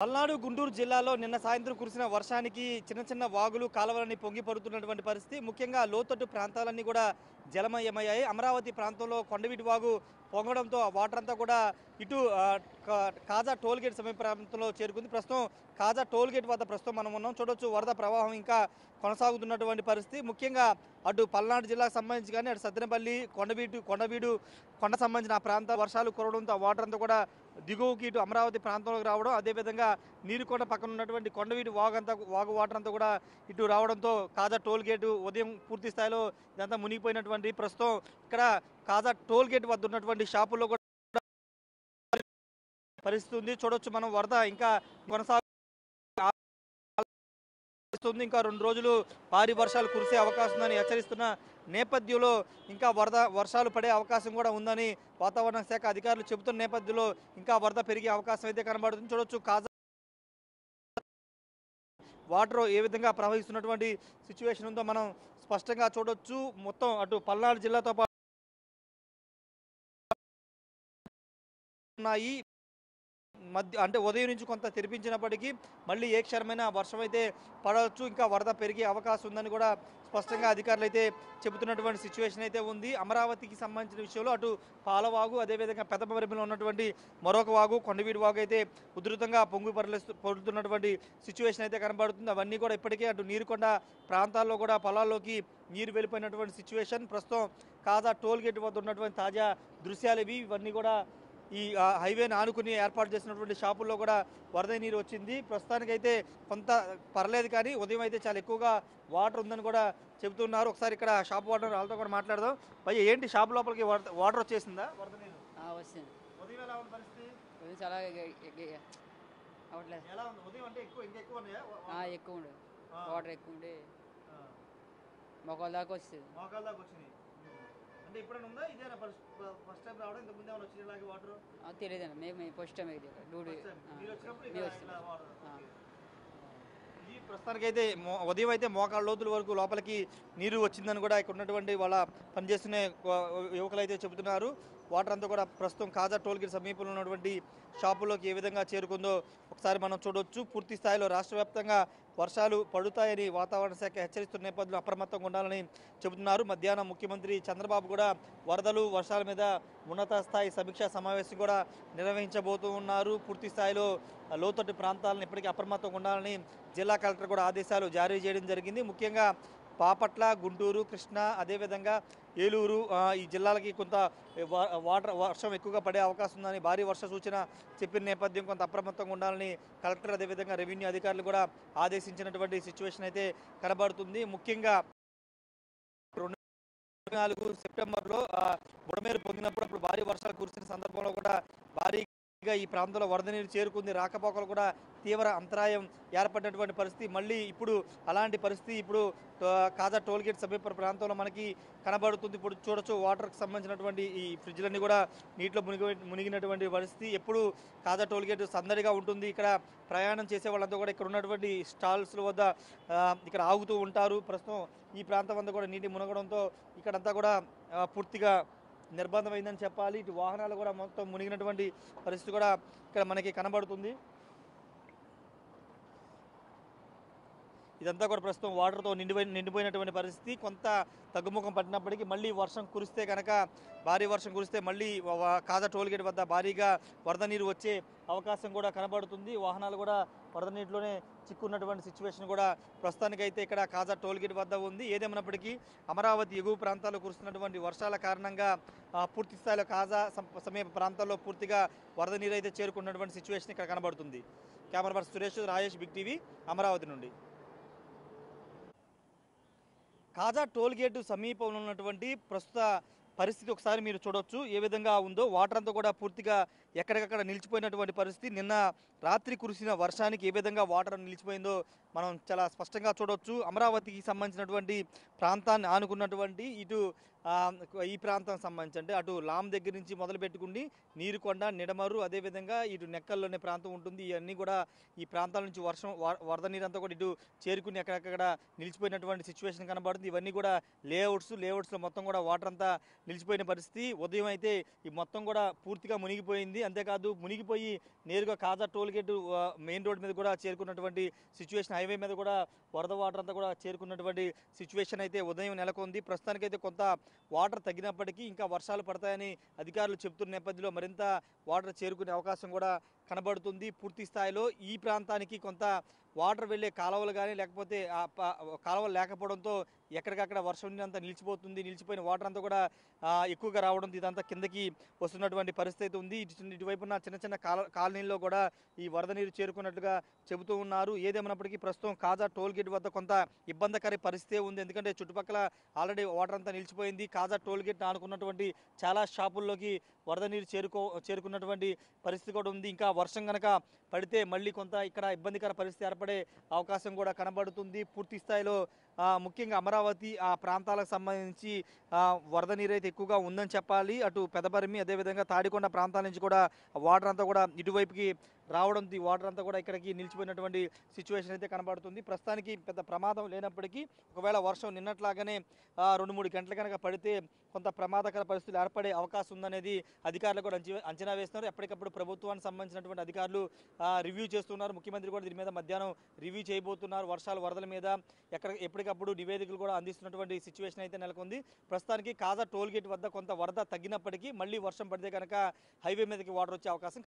పల్నాడు గుంటూరు జిల్లాలో నిన్న సాయంత్రం కురిసిన వర్షానికి చిన్న చిన్న వాగులు కాలువలన్నీ పొంగి పడుతున్నటువంటి పరిస్థితి. ముఖ్యంగా లోతట్టు ప్రాంతాలన్నీ కూడా జలమయమయ్యాయి. అమరావతి ప్రాంతంలో కొండవీటి వాగు పొంగడంతో ఆ వాటర్ అంతా కూడా ఇటు కాజా టోల్గేట్ సమీప ప్రాంతంలో చేరుకుంది. ప్రస్తుతం కాజా టోల్గేట్ వద్ద ప్రస్తుతం మనం ఉన్నాం. చూడొచ్చు వరద ప్రవాహం ఇంకా కొనసాగుతున్నటువంటి పరిస్థితి. ముఖ్యంగా అటు పల్నాడు జిల్లాకు సంబంధించి కానీ అటు సత్తెనపల్లి కొండవీడు కొండ సంబంధించిన ఆ ప్రాంత వర్షాలు కురవడంతో ఆ వాటర్ అంతా కూడా దిగువకి ఇటు అమరావతి ప్రాంతంలోకి రావడం, అదేవిధంగా నీరుకొండ పక్కన ఉన్నటువంటి కొండవీటి వాగు వాటర్ అంతా కూడా ఇటు రావడంతో కాజా టోల్ గేటు ఉదయం పూర్తి స్థాయిలో ఇదంతా మునిగిపోయినటువంటి ప్రస్తుతం ఇక్కడ కాజా టోల్ గేట్ వద్ద ఉన్నటువంటి షాపుల్లో కూడా పరిస్థితి ఉంది. చూడొచ్చు మనం వరద ఇంకా కొనసాగుతుంది. ఇంకా 2 రోజులు భారీ వర్షాలు కురిసే అవకాశం ఉందని హెచ్చరిస్తున్న నేపథ్యంలో ఇంకా వర్షాలు పడే అవకాశం కూడా ఉందని వాతావరణ శాఖ అధికారులు చెబుతున్న నేపథ్యంలో ఇంకా వరద పెరిగే అవకాశం అయితే కనబడుతుంది. చూడొచ్చు కాజా వాటర్ ఏ విధంగా ప్రవహిస్తున్నటువంటి సిచ్యువేషన్ ఉందో మనం స్పష్టంగా చూడొచ్చు. మొత్తం అటు పల్నాడు జిల్లాతో పాటు ఉన్నాయి. అంటే ఉదయం నుంచి కొంత తెరిపించినప్పటికీ మళ్ళీ ఏ క్షణమైనా వర్షం అయితే పడవచ్చు, ఇంకా వరద పెరిగే అవకాశం ఉందని కూడా స్పష్టంగా అధికారులు అయితే చెబుతున్నటువంటి సిచ్యువేషన్ అయితే ఉంది. అమరావతికి సంబంధించిన విషయంలో అటు పాలవాగు, అదేవిధంగా పెద్దమరిమిలో ఉన్నటువంటి మరొక వాగు కొండవీడి వాగు అయితే ఉధృతంగా పొరుతున్నటువంటి సిచ్యువేషన్ అయితే కనబడుతుంది. అవన్నీ కూడా ఇప్పటికే అటు నీరుకొండ ప్రాంతాల్లో కూడా పొలాల్లోకి నీరు వెళ్ళిపోయినటువంటి సిచ్యువేషన్. ప్రస్తుతం కాజా టోల్ గేట్ వద్ద ఉన్నటువంటి తాజా దృశ్యాలు ఇవన్నీ కూడా ఈ హైవేని ఆనుకుని ఏర్పాటు చేసినటువంటి షాపుల్లో కూడా వరద నీరు వచ్చింది. ప్రస్తుతానికైతే కొంత పర్లేదు, కానీ ఉదయం అయితే చాలా ఎక్కువగా వాటర్ ఉందని కూడా చెబుతున్నారు. ఒకసారి ఇక్కడ షాప్ వాటర్ వాళ్ళతో కూడా మాట్లాడదాం. భయ్య, ఏంటి షాప్ లోపలికి వాటర్ వచ్చేసిందా? వరద నీరు వచ్చింది. ఉదయం ఎలా ఉంది పరిస్థితి? చాలా అవట్లేదు. ఎలా ఉంది ఉదయం? అంటే ఇంకా ఎక్కువ ఉన్నాయా? ఎక్కువ ఉండే వాటర్ ఎక్కువ ఉండే మొక్కల దాకా వస్తుంది. మోకాల దాకా వచ్చినాయి. అంటే ఇప్పుడైనా ఉందా? ఇదేనా ఫస్ట్ టైం రావడం? ఇంత ముందే వచ్చిన ఇలాగే వాటర్? తెలియదండి, మేము ఫస్ట్ టైం ఇది డ్యూటీ ఈ ప్రస్తుతానికైతే ఉదయం అయితే మోకాళ్ళ లోతుల వరకు లోపలికి నీరు వచ్చిందని కూడా ఇక్కడ ఉన్నటువంటి వాళ్ళ పనిచేస్తున్న యువకులు అయితే చెబుతున్నారు. వాటర్ అంతా కూడా ప్రస్తుతం కాజా టోల్ గేట్ సమీపంలో ఉన్నటువంటి షాపుల్లోకి ఏ విధంగా చేరుకుందో ఒకసారి మనం చూడవచ్చు. పూర్తి స్థాయిలో రాష్ట్ర వ్యాప్తంగా వర్షాలు పడుతాయని వాతావరణ శాఖ హెచ్చరిస్తున్న నేపథ్యంలో అప్రమత్తంగా ఉండాలని చెబుతున్నారు. మధ్యాహ్నం ముఖ్యమంత్రి చంద్రబాబు కూడా వరదలు వర్షాల మీద ఉన్నత స్థాయి సమీక్షా సమావేశం కూడా నిర్వహించబోతూ ఉన్నారు. పూర్తి స్థాయిలో లోతట్టు ప్రాంతాలను ఇప్పటికీ అప్రమత్తంగా ఉండాలని జిల్లా కలెక్టర్ కూడా ఆదేశాలు జారీ చేయడం జరిగింది. ముఖ్యంగా బాపట్ల, గుంటూరు, కృష్ణా, అదేవిధంగా ఏలూరు ఈ జిల్లాలకి కొంత వర్షం ఎక్కువగా పడే అవకాశం ఉందని భారీ వర్ష సూచన చెప్పిన నేపథ్యం కొంత అప్రమత్తంగా ఉండాలని కలెక్టర్ అదేవిధంగా రెవెన్యూ అధికారులు కూడా ఆదేశించినటువంటి సిచ్యువేషన్ అయితే కనబడుతుంది. ముఖ్యంగా 2024 సెప్టెంబర్లో బుడమేరు పొందినప్పుడు అప్పుడు భారీ వర్షాలు కురిసిన సందర్భంలో కూడా భారీగా ఈ ప్రాంతంలో వరద నీరు చేరుకుంది. రాకపోకలు కూడా తీవ్ర అంతరాయం ఏర్పడినటువంటి పరిస్థితి. మళ్ళీ ఇప్పుడు అలాంటి పరిస్థితి ఇప్పుడు కాజా టోల్ గేట్ సమీప ప్రాంతంలో మనకి కనబడుతుంది. ఇప్పుడు చూడొచ్చు వాటర్కి సంబంధించినటువంటి ఈ ఫ్రిడ్జ్లన్నీ కూడా నీటిలో మునిగినటువంటి పరిస్థితి. ఎప్పుడు కాజా టోల్ గేట్ సందడిగా ఉంటుంది. ఇక్కడ ప్రయాణం చేసే వాళ్ళంతా కూడా ఇక్కడ ఉన్నటువంటి స్టాల్స్ వద్ద ఇక్కడ ఆగుతూ ఉంటారు. ప్రస్తుతం ఈ ప్రాంతం వద్ద కూడా నీటి మునగడంతో ఇక్కడంతా కూడా పూర్తిగా నిర్బంధమైందని చెప్పాలి. ఇటు వాహనాలు కూడా మొత్తం మునిగినటువంటి పరిస్థితి కూడా ఇక్కడ మనకి కనబడుతుంది. ఇదంతా కూడా ప్రస్తుతం వాటర్తో నిండిపోయినటువంటి పరిస్థితి. కొంత తగ్గుముఖం పట్టినప్పటికీ మళ్ళీ వర్షం కురిస్తే కనుక భారీ వర్షం కురిస్తే మళ్ళీ కాజా టోల్గేట్ వద్ద భారీగా వరద నీరు వచ్చే అవకాశం కూడా కనబడుతుంది. వాహనాలు కూడా వరద నీటిలోనే చిక్కున్నటువంటి సిచ్యువేషన్ కూడా ప్రస్తుతానికైతే ఇక్కడ కాజా టోల్గేట్ వద్ద ఉంది. ఏదేమైనప్పటికీ అమరావతి ఎగువ ప్రాంతాల్లో కురుస్తున్నటువంటి వర్షాల కారణంగా పూర్తి స్థాయిలో కాజా సమీప ప్రాంతాల్లో పూర్తిగా వరద నీరు అయితే చేరుకున్నటువంటి సిచ్యువేషన్ ఇక్కడ కనబడుతుంది. Camera person Suresh, Rajesh, big TV, Amaravati నుండి. కాజా టోల్ గేటు సమీపంలో ఉన్నటువంటి ప్రస్తుత పరిస్థితి ఒకసారి మీరు చూడొచ్చు ఏ విధంగా ఉందో. వాటర్ అంతా కూడా పూర్తిగా ఎక్కడికక్కడ నిలిచిపోయినటువంటి పరిస్థితి. నిన్న రాత్రి కురిసిన వర్షానికి ఏ విధంగా వాటర్ నిలిచిపోయిందో మనం చాలా స్పష్టంగా చూడొచ్చు. అమరావతికి సంబంధించినటువంటి ప్రాంతాన్ని ఆనుకున్నటువంటి ఇటు ఈ ప్రాంతం సంబంధించి అంటే అటు లామ్ దగ్గర నుంచి మొదలు పెట్టుకుని నీరుకొండ, నిడమరు, అదేవిధంగా ఇటు నెక్కల్లోనే ప్రాంతం ఉంటుంది. ఇవన్నీ కూడా ఈ ప్రాంతాల నుంచి వరద నీరంతా కూడా ఇటు చేరుకుని ఎక్కడెక్కడ నిలిచిపోయినటువంటి సిచ్యువేషన్ కనబడుతుంది. ఇవన్నీ కూడా లేఅవుట్స్లో మొత్తం కూడా వాటర్ అంతా నిలిచిపోయిన పరిస్థితి. ఉదయం అయితే ఈ మొత్తం కూడా పూర్తిగా మునిగిపోయింది. అంతేకాదు మునిగిపోయి నేరుగా కాజా టోల్ గేట్ మెయిన్ రోడ్ మీద కూడా చేరుకున్నటువంటి సిచ్యువేషన్, హైవే మీద కూడా వరద వాటర్ అంతా కూడా చేరుకున్నటువంటి సిచ్యువేషన్ అయితే ఉదయం నెలకొంది. ప్రస్తుతానికైతే కొంత వాటర్ తగ్గినప్పటికీ ఇంకా వర్షాలు పడతాయని అధికారులు చెబుతున్న నేపథ్యంలో మరింత వాటర్ చేరుకునే అవకాశం కూడా కనబడుతుంది. పూర్తి స్థాయిలో ఈ ప్రాంతానికి కొంత వాటర్ వెళ్ళే కాలువలు కానీ లేకపోతే కాలువలు లేకపోవడంతో ఎక్కడికక్కడ వర్షం అంతా నిలిచిపోతుంది. నిలిచిపోయిన వాటర్ అంతా కూడా ఎక్కువగా రావడంతో ఇదంతా కిందకి వస్తున్నటువంటి పరిస్థితి ఉంది. ఇటువైపున చిన్న చిన్న కాలనీల్లో కూడా ఈ వరద నీరు చేరుకున్నట్లుగా చెబుతూ ఉన్నారు. ఏదేమైనప్పటికీ ప్రస్తుతం కాజా టోల్ గేట్ వద్ద కొంత ఇబ్బందికర పరిస్థితి ఉంది. ఎందుకంటే చుట్టుపక్కల ఆల్రెడీ వాటర్ అంతా నిలిచిపోయింది. కాజా టోల్ గేట్ ఆనుకున్నటువంటి చాలా షాపుల్లోకి వరద నీరు చేరుకున్నటువంటి పరిస్థితి కూడా ఉంది. ఇంకా వర్షం కనుక పడితే మళ్ళీ కొంత ఇక్కడ ఇబ్బందికర పరిస్థితి ఏర్పడే అవకాశం కూడా కనబడుతుంది. పూర్తి స్థాయిలో ముఖ్యంగా అమరావతి ఆ ప్రాంతాలకు సంబంధించి వరద నీరు అయితే ఎక్కువగా ఉందని చెప్పాలి. అటు పెదపరిమి, అదేవిధంగా తాడికొండ ప్రాంతాల నుంచి కూడా వాటర్ అంతా కూడా ఇటువైపుకి రావడంతో ఈ వాటర్ అంతా కూడా ఇక్కడికి నిలిచిపోయినటువంటి సిచ్యువేషన్ అయితే కనబడుతుంది. ప్రస్తుతానికి పెద్ద ప్రమాదం లేనప్పటికీ ఒకవేళ వర్షం నిన్నట్లాగానే 2-3 గంటల కనుక పడితే కొంత ప్రమాదకర పరిస్థితులు ఏర్పడే అవకాశం ఉందనేది అధికారులు కూడా అంచనా వేస్తున్నారు. ఎప్పటికప్పుడు ప్రభుత్వానికి సంబంధించినటువంటి అధికారులు రివ్యూ చేస్తున్నారు. ముఖ్యమంత్రి కూడా దీని మీద మధ్యాహ్నం రివ్యూ చేయబోతున్నారు. వరదల మీద ఎప్పటికప్పుడు నివేదికలు కూడా అందిస్తున్నటువంటి సిచ్యువేషన్ అయితే నెలకొంది. ప్రస్తుతానికి కాజా టోల్ గేట్ వద్ద కొంత వరద తగ్గినప్పటికీ మళ్ళీ వర్షం పడితే కనుక హైవే మీదకి వాటర్ వచ్చే అవకాశం